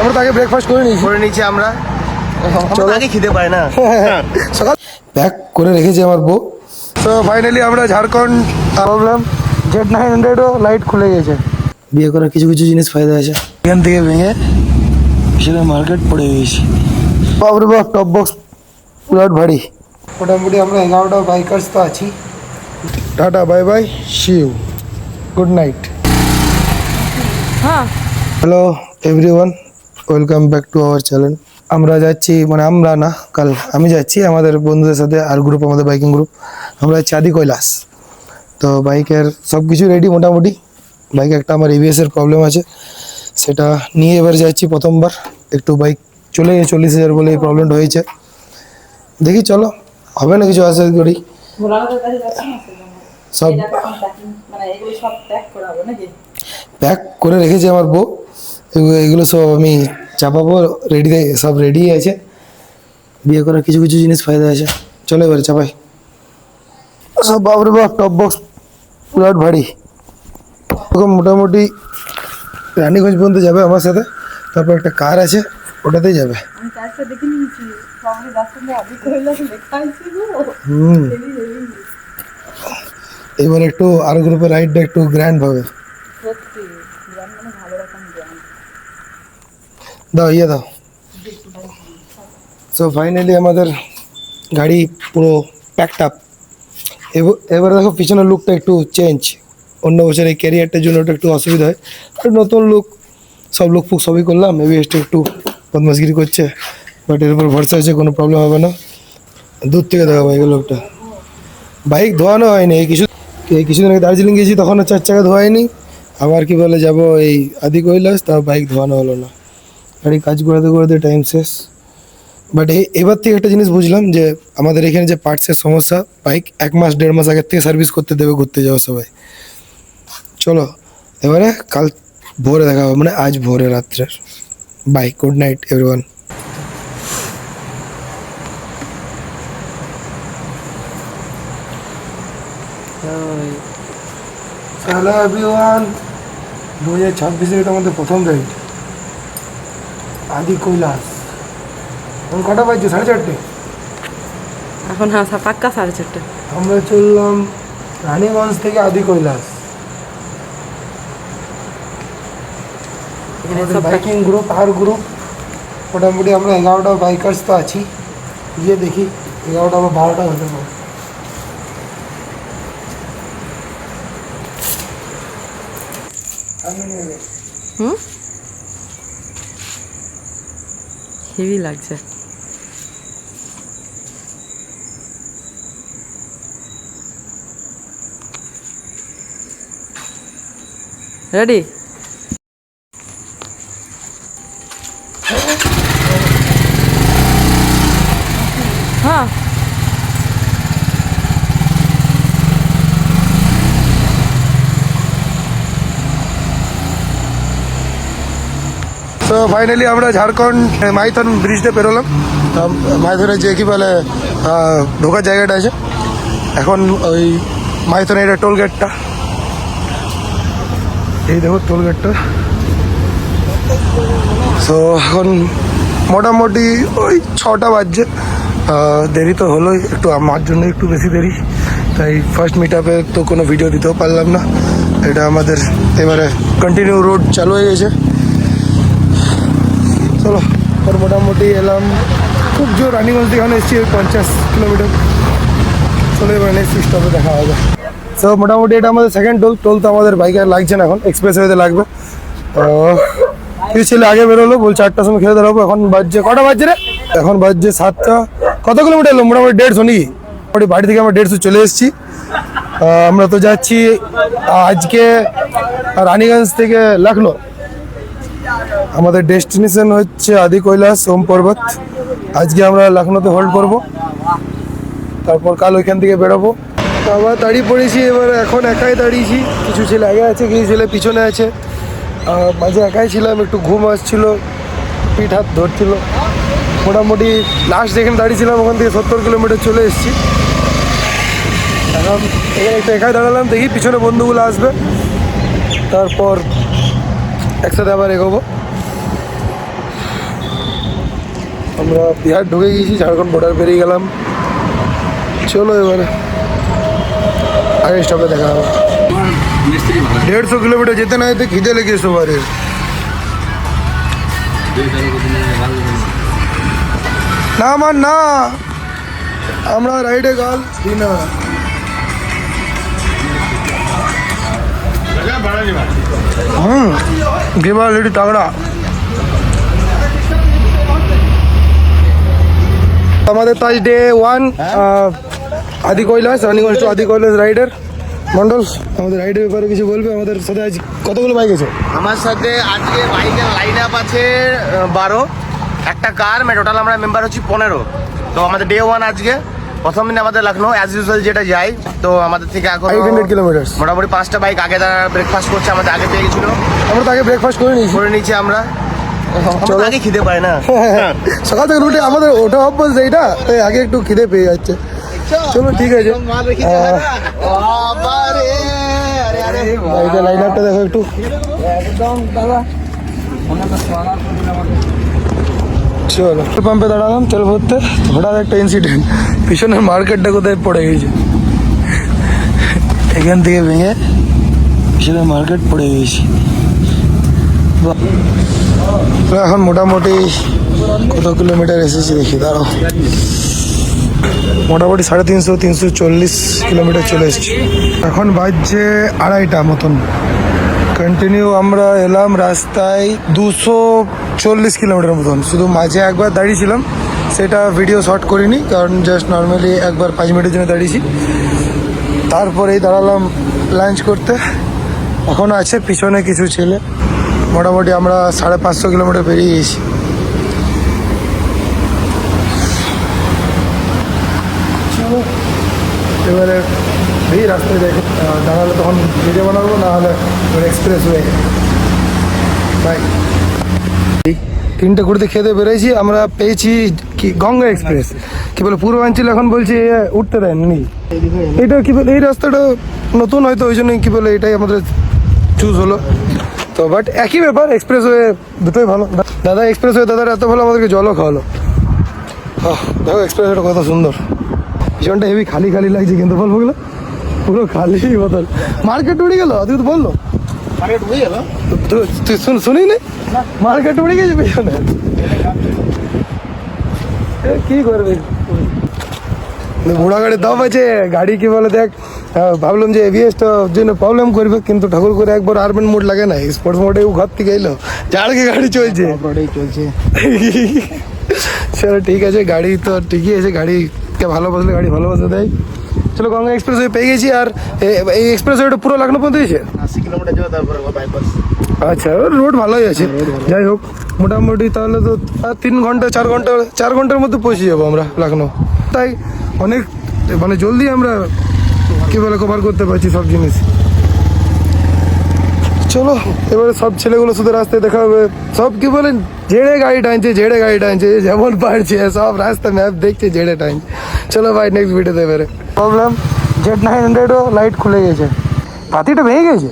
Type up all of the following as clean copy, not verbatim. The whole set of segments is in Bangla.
আমরা তো আগে ব্রেকফাস্ট করে নিয়েছি আমরা চলো আগে খেতে পাই না সকাল প্যাক করে রেখেছি আমার বউ। তো ফাইনালি আমরা ঝাড়খণ্ড ভাবলাম Z900ও লাইট খুলে গেছে। বিয়ে করার কিছু কিছু জিনিস ফায়দা আছে। এখান থেকে ভেঙে সেটা মার্কেট পড়ে গেছি। বাবরে বাপ টপ বক্স পুরাট ভারী। মোটামুটি আমরা 11টা বাইকার্স তো আছি। Tata bye bye see you good night. হ্যাঁ hello everyone, welcome back to our channel. আমরা যাচ্ছি, মানে আমরা না, কাল আমি যাচ্ছি আমাদের বন্ধুদের সাথে, আর গ্রুপ, আমাদের বাইকিং গ্রুপ, আমরা যাচ্ছি আদি কৈলাস। তো বাইকের সব কিছু রেডি মোটামুটি। বাইকে একটা আমার এবিএসের প্রবলেম আছে, সেটা নিয়ে এবার যাচ্ছি প্রথমবার। একটু বাইক চলে গিয়ে 40,000 বলে এই প্রবলেমটা হয়েছে। দেখি চলো হবে না কিছু, আশা করি। সব প্যাক করে রেখেছি আমার বউ। এগুলো সব আমি চাপাবো, রেডি, সব রেডি আছে। বিয়ে করার কিছু কিছু জিনিস ফায়দা আছে, চলো এবারে চাপাই সব। বাবরে বাপ টপ বক্স পুরাট ভারী। এরকম মোটামুটি রানীগঞ্জ পর্যন্ত যাবে আমার সাথে, তারপর একটা কার আছে ওটাতেই যাবে। এবার একটু আর গ্রুপের রাইডটা একটু গ্র্যান্ড হবে। দাও ইয়ে দাও। সো ফাইনালি আমাদের গাড়ি পুরো প্যাকড আপ। এবার দেখো পিছনের লুকটা একটু চেঞ্জ। অন্য বছর এই ক্যারিয়ারটার জন্য ওটা একটু অসুবিধা হয়, আর নতুন লুক, সব লুক ফুক সবই করলাম। মেবি একটু বদমাশগিরি করছে, বাট এর উপর ভরসা হচ্ছে, কোনো প্রবলেম হবে না। দূর থেকে দেখা বাইকের লোকটা। বাইক ধোয়ানো হয়নি এই কিছুদিন আগে দার্জিলিং গিয়েছি, তখনও 4 চাকা ধোয়াইনি। আবার কি বলে যাবো এই আদি কৈলাস, তাও বাইক ধোয়ানো হলো না। গাড়ি কাজ করাতে করাতে টাইম শেষ। বাট এবার থেকে একটা জিনিস বুঝলাম, যে আমাদের এখানে যে পার্টসের সমস্যা, বাইক 1 মাস 1.5 মাস আগের থেকে সার্ভিস করতে দেবে ঘুরতে যাওয়া সবাই। চলো এবারে কাল ভোরে দেখা হবে, মানে আজ ভোরে রাত্রের। Bye, good night everyone. Hello everyone, 2026-এর এটা আমাদের প্রথম রাইড আদি কৈলাস। এখন কটা বাজছে? 4:30। এখন হ্যাঁ পাক্কা 4:30। আমরা চললাম রানীগঞ্জ থেকে আদি কৈলাস। বাইকিং গ্রুপ আর গ্রুপ মোটামুটি আমরা 11টা বাইকার্স তো আছি। গিয়ে দেখি 11টা বা 12টা হতে পারে। হেভি লাগছে। রেডি? হ্যাঁ তো ফাইনালি আমরা ঝাড়খণ্ড মাইথন ব্রিজটা পেরোলাম। মাইথনের যে কি বলে ঢোকার জায়গাটা আছে, এখন ওই মাইথনের এটা টোল গেটটা, এই দেখো টোল গেটটা। সো এখন মোটামুটি ওই 6টা বাজছে। দেরি তো হলোই একটু, আমার জন্য একটু বেশি দেরি, তাই ফার্স্ট মিট আপে তো কোনো ভিডিও দিতেও পারলাম না। এটা আমাদের এবারে কন্টিনিউ রোড চালু হয়ে গেছে। চলো ওর মোটামুটি এলাম খুব জোর রানীগঞ্জ থেকে, এখানে এসেছি 50 কিলোমিটার। চলো এবার নেক্সট স্টপে দেখা হবে। সো মোটামুটি এটা আমাদের সেকেন্ড টোল তো আমাদের বাইকে আর লাগছে না, এখন এক্সপ্রেস ওয়েতে লাগবে। তো কিছু ছেলে আগে বেরোলো, বলছে 8টার সময় খেতে দাঁড়াবো। এখন বাজছে কটা বাজছে রে? এখন বাজছে 7টা। কত কিলোমিটার এলো? মোটামুটি 150 নাকি? মোটামুটি বাড়ি থেকে আমরা 150 চলে এসেছি। আমরা তো যাচ্ছি আজকে রানীগঞ্জ থেকে লখনৌ। আমাদের ডেস্টিনেশন হচ্ছে আদি কৈলাস ওম পর্বত। আজকে আমরা লখনৌতে হোল্ড করব, তারপর কাল ওইখান থেকে বেরোবো। আবার দাঁড়িয়ে পড়েছি, এবার এখন একাই দাঁড়িয়েছি। কিছু ছেলে আগে আছে, কিছু ছেলে পিছনে আছে। মাঝে একাই ছিলাম, একটু ঘুম আসছিল, পিঠ হাত ধরছিল। মোটামুটি লাস্ট যেখানে দাঁড়িয়েছিলাম ওখান থেকে 70 কিলোমিটার চলে এসেছি। এখন এখানে একটু একাই দাঁড়ালাম, দেখি পিছনে বন্ধুগুলো আসবে, তারপর একসাথে আবার এগোবো। আমরা বিহার ঢুকে গেছি, ঝাড়খণ্ড বর্ডার পেরিয়ে গেলাম। চলো এবারে আগে স্টপে দেখা হবে। 150 কিলোমিটার যেতে না যেতে খিদে লেগে সবারে। না আমার না, আমরা রাইডে গাল দিই না। গেবাল এটি তাগড়া। আমাদের তো আজ ডে 1 আদি কৈলাস, রানিগঞ্জ টু আদি কৈলাস রাইডার মন্ডল আমাদের রাইডের ব্যাপারে কিছু বলবে? আমাদের সাথে আজ কতগুলো বাইক আছে? আমার সাথে আজকে বাইকের লাইন আপ আছে 12, একটা কার, টোটাল আমরা মেম্বার হচ্ছি 15। তো আমাদের ডে 1 আজকে প্রথম দিন আমাদের লখনৌ অ্যাজ ইউজুয়াল যেটা যাই। তো আমাদের থেকে এখন 800 কিলোমিটার, মোটামুটি 5টা বাইক আগে তারা ব্রেকফাস্ট করছে, আমাদের আগে পেয়ে গেছিলো, আমরা তো আগে ব্রেকফাস্ট করে নিয়েছি। করে নিচ্ছি আমরা। চলো আগে খিদে পায় না, সকাল থেকে রুটি আমাদের ওটা অভ্যাস এইটা, তাই আগে একটু খিদে পেয়ে যাচ্ছে। চলো ঠিক আছে, বাইকের লাইন আপটা দেখো একটু। চলো পাম্পে দাঁড়ালাম তেল ভরতে, হঠাৎ একটা ইনসিডেন্ট, পিছনের মার্কেটটা কোথায় পড়ে গেছে, এখান থেকে ভেঙে পিছনের মার্কেট পড়ে গেছি। এখন মোটামুটি কত কিলোমিটার এসেছি দেখি, দাঁড়াও, মোটামুটি 350-340 কিলোমিটার চলে এসেছি। এখন বাজছে 2:30 মতন। কন্টিনিউ আমরা এলাম রাস্তায় 240 কিলোমিটার মতন। শুধু মাঝে একবার দাঁড়িয়েছিলাম, সেটা ভিডিও শর্ট করিনি, কারণ জাস্ট নর্মালি একবার 5 মিনিটের জন্য দাঁড়িয়েছি। তারপরেই দাঁড়ালাম লাঞ্চ করতে। এখনও আছে পিছনে কিছু ছেলে। মোটামুটি আমরা 550 কিলোমিটার পেরিয়ে গেছি। এবারে এই রাস্তায় দেখে দাঁড়ালে তখন ভিডিও বানাবো, না হলে এক্সপ্রেস ওয়ে। বাই। 3টে ঘুরতে খেতে বেরোয়েছি, আমরা পেয়েছি কি গঙ্গা এক্সপ্রেস, কি বলে পূর্বাঞ্চল এখন বলছি উঠতে দেয় নি। এটা কি বলে এই রাস্তাটা নতুন হয়তো, ওই জন্যই কি বলে এটাই আমাদের চুজ হলো। তো বাট একই ব্যাপার, এক্সপ্রেস ওয়ে দুটোই ভালো। দাদা এক্সপ্রেস ওয়ে দাদার এত ভালো, আমাদেরকে জলও খাওয়ালো। দেখো এক্সপ্রেস ওয়েটা কত সুন্দর, পিছনটা হেভি খালি খালি লাগছে, কিন্তু বলবোগুলো পুরো খালি বোতল। মার্কেট উড়ে গেল, তুই তো বললো তুই শুনি নি, মার্কেট উড়ে গেছে পিছনে। কি করবে, বুড়া গাড়ির দাম আছে, গাড়ি কি বলে দেখ, ভাবলাম যে এভিএসটা জন্য প্রবলেম করবে, কিন্তু ঠাকুর করে একবার আরবেন মোড লাগে না, স্পোর্টস মোডে ঘর থেকে এলো, যাড়কে গাড়ি চলছে চলছে। চলো ঠিক আছে, গাড়ি তো ঠিকই আছে, গাড়িকে ভালোবাসলে গাড়ি ভালোবাসা দেয়। চলো গঙ্গা এক্সপ্রেস ওয়ে পেয়ে গেছি। আর এই এক্সপ্রেস ওয়েটা পুরো লখনৌ পর্যন্ত হয়েছে 80 কিলোমিটার যাবে, তারপরে বাইপাস। আচ্ছা, রোড ভালোই আছে। যাই হোক, মোটামুটি তাহলে তো 3 ঘন্টা 4 ঘন্টার মধ্যে পৌঁছে যাবো আমরা লখনৌ। তাই অনেক মানে জলদি আমরা কি বলে কভার করতে পারছি সব জিনিস। চলো এবারে সব ছেলেগুলো শুধু রাস্তায় দেখা হবে, সব কি বলেন ঝেড়ে গাড়ি টানছে, যেমন পারছে সব রাস্তা ম্যাপ দেখছে, ঝেড়ে টানছে। চলো ভাই নেক্সট ভিডিওতে এবারে প্রবলেম Z900ও লাইট খুলে গেছে, পাতিটা ভেঙে গেছে।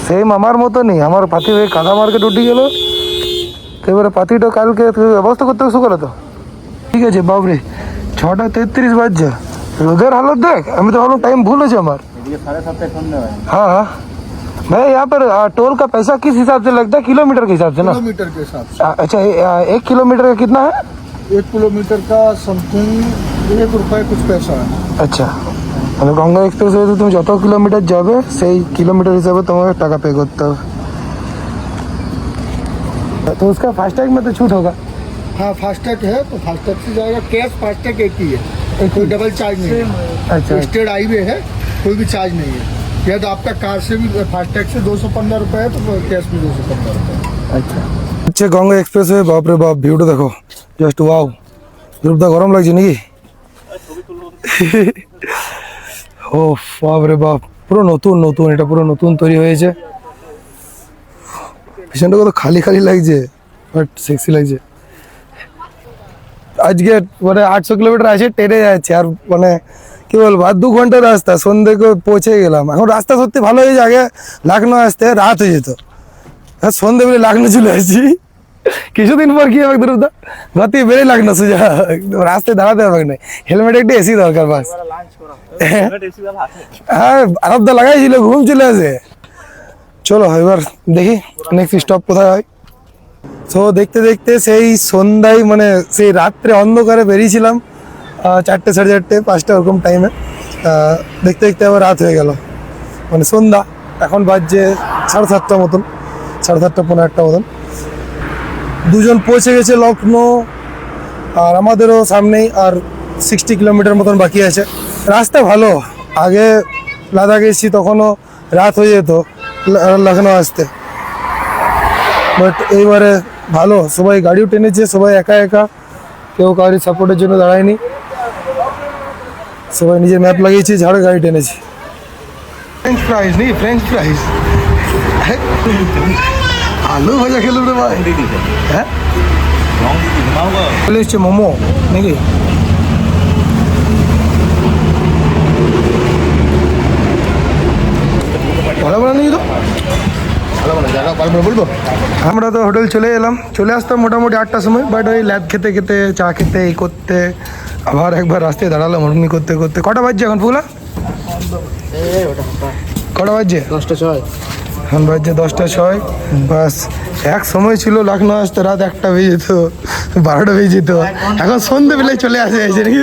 সেম আমার মতনই, আমার পাতি হয়ে কাদা মার্কেট উঠে গেল। তো এবারে পাতিটা কালকে ব্যবস্থা করতে শুরু করে। তো ঠিক আছে বাবরে, 6:33 বাজছে, রোদের হালত দেখ। আমি তো ভাবলাম টাইম भूल है আমার। 7:30 हाँ भाई, यहाँ पर टोल का पैसा किस हिसाब से लगता है? किलोमीटर के हिसाब से ना? किलोमीटर के हिसाब से। अच्छा 1 किलोमीटर का कितना है? 1 किलोमीटर का समथिंग 1 रुपये कुछ पैसा है। আচ্ছা, তাহলে গঙ্গা এক্সপ্রেস ওয়ে তুমি যত কিলোমিটার যাবে সেই কিলোমিটার হিসাবে তোমাকে টাকা पे করতে হবে। तो उसका फास्टैग में तो छूट होगा। हाँ फास्टैग है, तो फास्टैग से जाएगा। कैश फास्टैग एक ही है, कोई डबल चार्ज नहीं है। अच्छा स्टेट हाईवे है, कोई भी चार्ज नहीं है। या तो आपका कार से भी फास्टैग से 215 रुपये है, तो कैश भी 215 रुपये। আচ্ছা হচ্ছে গঙ্গা এক্সপ্রেস ওয়ে। বাপরে বাপ, ভিউটা দেখো, জাস্ট ওয়াও। রূপদা গরম লাগছে নাকি? ও বাপরে বাপ, পুরো নতুন নতুন, এটা পুরো নতুন তৈরি হয়েছে। পিছনটা কত খালি খালি লাগছে, বাট সেক্সি লাগছে। আজকে মানে 800 কিলোমিটার আছে, ট্রেনে যাচ্ছে। আর মানে কি বলবো, আর 2 ঘন্টার রাস্তা, সন্ধ্যে পৌঁছে গেলাম। এখন রাস্তা সত্যি ভালো হয়েছে, আগে লখনৌ আসতে রাত হয়ে যেত, হ্যাঁ সন্ধ্যেবেলা লখনৌ চলে আসছি। কিছুদিন পর কি হবে ধ্রুবদা, ঘর থেকে বেরোই লাগ না সোজা, রাস্তায় দাঁড়াতে হবে না, হেলমেট একটা এসি দরকার বাস। হ্যাঁ আরামদা লাগাইছিল, ঘুম চলে আসে। চলো এবার দেখি নেক্সট স্টপ কোথায় হয়। তো দেখতে দেখতে সেই সন্ধ্যায় মানে সেই রাত্রে অন্ধকারে বেরিয়েছিলাম 4টে, 4:30, 5টা ওরকম টাইমে। দেখতে দেখতে আবার রাত হয়ে গেল, মানে সন্ধ্যা। এখন বাজছে 7:30 মতন, 7:30, 15 মতন। দুজন পৌঁছে গেছে লখনৌ, আর আমাদেরও সামনেই আর 60 কিলোমিটার মতন বাকি আছে। রাস্তা ভালো, আগে লাদাখ এসেছি তখনও রাত হয়ে যেত লখনৌ আসতে, বাট এইবারে ভালো, সবাই গাড়িও টেনেছে, সবাই একা একা, কেউ কারোর সাপোর্টের জন্য দাঁড়ায়নি, সবাই নিজের ম্যাপ লাগিয়েছে, ঝাড়ে গাড়ি টেনেছে। ফ্রেঞ্চ ফ্রাইজ নেই, ফ্রেঞ্চ ফ্রাইজ, আলু ভাজা খেলো রে ভাই। হ্যাঁ চলে এসছে মোমো নাকি? ভালো বানানি তো, বলবো। আমরা তো হোটেল চলে এলাম, চলে আসতাম মোটামুটি 8টার সময়, বাট ওই ল্যাব খেতে খেতে, চা খেতে, এই করতে, আবার একবার রাস্তায় দাঁড়ালাম অমনি করতে করতে। কটা বাজছে এখন ফুলা? কটা বাজছে? 10:06। এখন বাজছে 10:06। বাস এক সময় ছিল লখনৌ আসতে রাত 1টা বেজে যেত, 12টা বেজে যেত, এখন সন্ধ্যেবেলায় চলে আসে নাকি?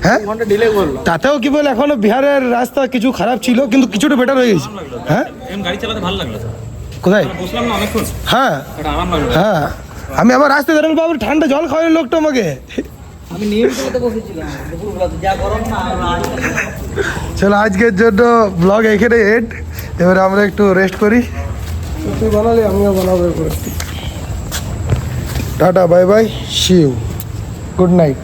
হ্যাঁ তাতেও কি বলে, এখনো বিহারের রাস্তা কিছু খারাপ ছিল, কিন্তু কিছুটা বেটার হয়ে গেছে। হ্যাঁ গাড়ি চালাতে ভালো লাগলো, কোথায়? বসলাম না অনেকক্ষণ, হ্যাঁ একটা আরাম লাগলো। হ্যাঁ, আমি আবার রাস্তায় দাঁড়ানো বাবু, ঠান্ডা জল খাওয়ালো লোকটা আমাকে। চলো আজকের জন্য ব্লগ এখানে এড, এবারে আমরা একটু রেস্ট করি। তুই বানালে আমিও বানাবো করে। টাটা, bye bye, see you, good night.